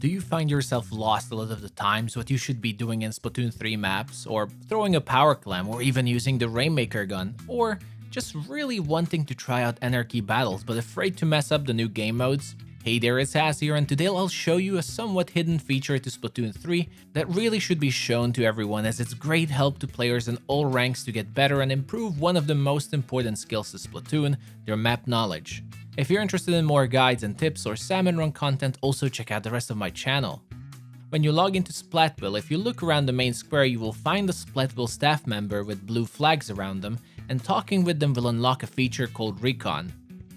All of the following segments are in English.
Do you find yourself lost a lot of the times what you should be doing in Splatoon 3 maps, or throwing a power clam, or even using the Rainmaker gun, or just really wanting to try out Anarchy battles but afraid to mess up the new game modes? Hey there, it's Haz here, and today I'll show you a somewhat hidden feature to Splatoon 3 that really should be shown to everyone, as it's great help to players in all ranks to get better and improve one of the most important skills to Splatoon, their map knowledge. If you're interested in more guides and tips or salmon run content, also check out the rest of my channel. When you log into Splatville, if you look around the main square, you will find a Splatville staff member with blue flags around them, and talking with them will unlock a feature called Recon.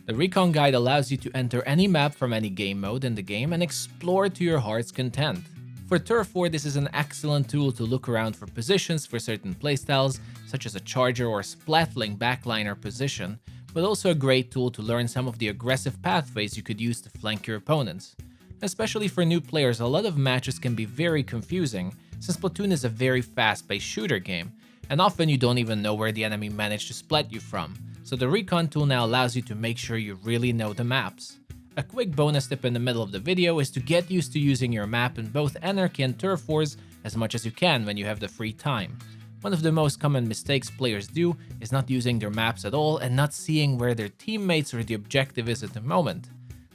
The Recon guide allows you to enter any map from any game mode in the game and explore to your heart's content. For Turf War, this is an excellent tool to look around for positions for certain playstyles, such as a charger or splatling backliner position, but also a great tool to learn some of the aggressive pathways you could use to flank your opponents. Especially for new players, a lot of matches can be very confusing, since Splatoon is a very fast-paced shooter game, and often you don't even know where the enemy managed to splat you from, so the Recon tool now allows you to make sure you really know the maps. A quick bonus tip in the middle of the video is to get used to using your map in both Anarchy and Turf Wars as much as you can when you have the free time. One of the most common mistakes players do is not using their maps at all and not seeing where their teammates or the objective is at the moment.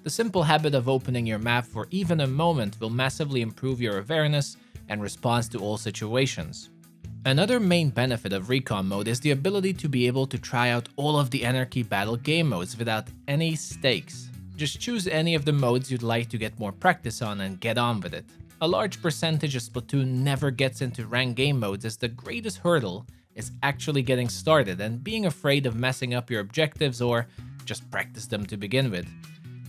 The simple habit of opening your map for even a moment will massively improve your awareness and response to all situations. Another main benefit of Recon mode is the ability to be able to try out all of the Anarchy battle game modes without any stakes. Just choose any of the modes you'd like to get more practice on and get on with it. A large percentage of Splatoon never gets into ranked game modes, as the greatest hurdle is actually getting started and being afraid of messing up your objectives or just practice them to begin with.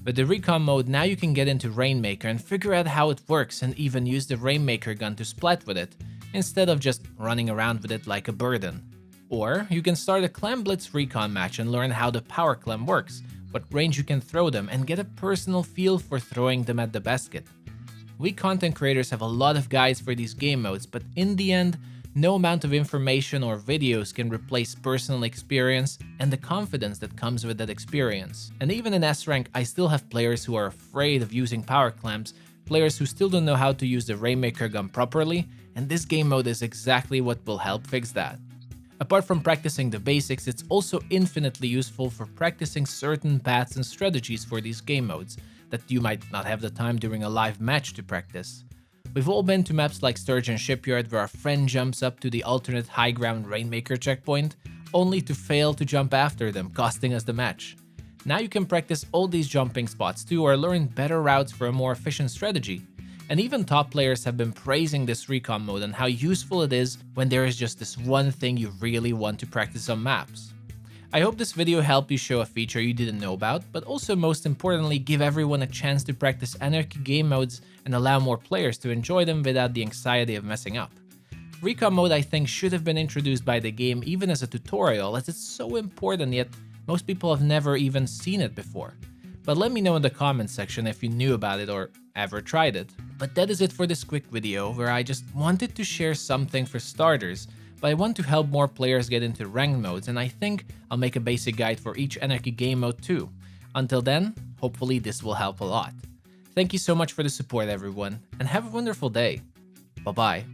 With the Recon mode, now you can get into Rainmaker and figure out how it works and even use the Rainmaker gun to splat with it, instead of just running around with it like a burden. Or you can start a Clam Blitz Recon match and learn how the power clam works, what range you can throw them, and get a personal feel for throwing them at the basket. We content creators have a lot of guides for these game modes, but in the end, no amount of information or videos can replace personal experience and the confidence that comes with that experience. And even in S rank, I still have players who are afraid of using power clamps, players who still don't know how to use the Rainmaker gun properly, and this game mode is exactly what will help fix that. Apart from practicing the basics, it's also infinitely useful for practicing certain paths and strategies for these game modes that you might not have the time during a live match to practice. We've all been to maps like Sturgeon Shipyard where our friend jumps up to the alternate high ground Rainmaker checkpoint, only to fail to jump after them, costing us the match. Now you can practice all these jumping spots too, or learn better routes for a more efficient strategy. And even top players have been praising this Recon mode and how useful it is when there is just this one thing you really want to practice on maps. I hope this video helped you show a feature you didn't know about, but also most importantly give everyone a chance to practice Anarchy game modes and allow more players to enjoy them without the anxiety of messing up. Recon mode, I think, should have been introduced by the game even as a tutorial, as it's so important, yet most people have never even seen it before. But let me know in the comments section if you knew about it or ever tried it. But that is it for this quick video, where I just wanted to share something for starters, but I want to help more players get into ranked modes, and I think I'll make a basic guide for each Anarchy game mode too. Until then, hopefully this will help a lot. Thank you so much for the support everyone, and have a wonderful day. Bye bye.